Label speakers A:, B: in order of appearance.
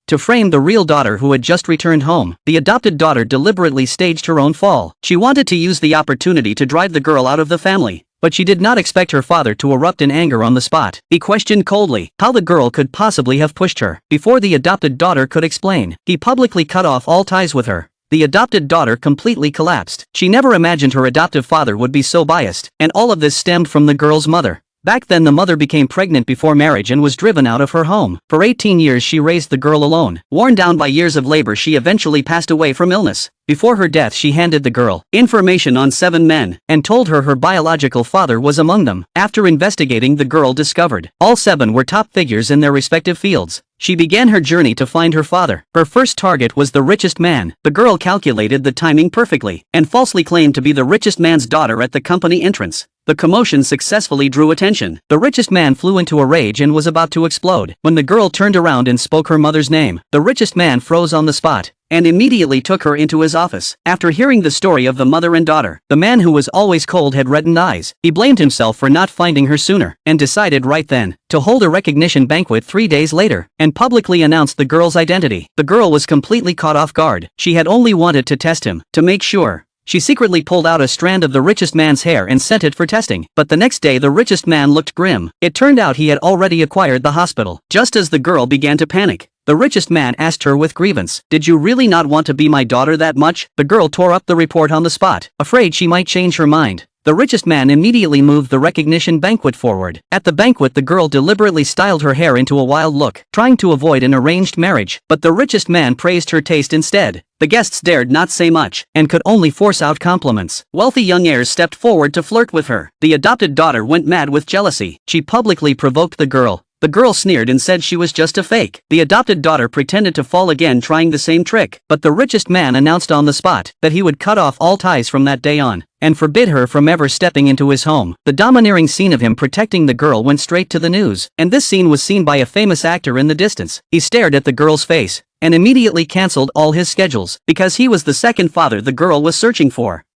A: To frame the real daughter who had just returned home, the adopted daughter deliberately staged her own fall. She wanted to use the opportunity to drive the girl out of the family. But she did not expect her father to erupt in anger on the spot. He questioned coldly how the girl could possibly have pushed her. Before the adopted daughter could explain, he publicly cut off all ties with her. The adopted daughter completely collapsed. She never imagined her adoptive father would be so biased, and all of this stemmed from the girl's mother. Back then the mother became pregnant before marriage and was driven out of her home. For 18 years she raised the girl alone. Worn down by years of labor, she eventually passed away from illness. Before her death she handed the girl information on 7 men and told her biological father was among them. After investigating, the girl discovered all 7 were top figures in their respective fields. She began her journey to find her father. Her first target was the richest man. The girl calculated the timing perfectly and falsely claimed to be the richest man's daughter at the company entrance. The commotion successfully drew attention. The richest man flew into a rage and was about to explode. When the girl turned around and spoke her mother's name, the richest man froze on the spot and immediately took her into his office. After hearing the story of the mother and daughter, the man who was always cold had reddened eyes. He blamed himself for not finding her sooner and decided right then to hold a recognition banquet 3 days later and publicly announce the girl's identity. The girl was completely caught off guard. She had only wanted to test him, to make sure. She secretly pulled out a strand of the richest man's hair and sent it for testing. But the next day the richest man looked grim. It turned out he had already acquired the hospital. Just as the girl began to panic, the richest man asked her with grievance, "Did you really not want to be my daughter that much?" The girl tore up the report on the spot, afraid she might change her mind. The richest man immediately moved the recognition banquet forward. At the banquet the girl deliberately styled her hair into a wild look, trying to avoid an arranged marriage, but the richest man praised her taste instead. The guests dared not say much, and could only force out compliments. Wealthy young heirs stepped forward to flirt with her. The adopted daughter went mad with jealousy. She publicly provoked the girl. The girl sneered and said she was just a fake. The adopted daughter pretended to fall again, trying the same trick, but the richest man announced on the spot that he would cut off all ties from that day on and forbid her from ever stepping into his home. The domineering scene of him protecting the girl went straight to the news, and this scene was seen by a famous actor in the distance. He stared at the girl's face and immediately cancelled all his schedules because he was the second father the girl was searching for.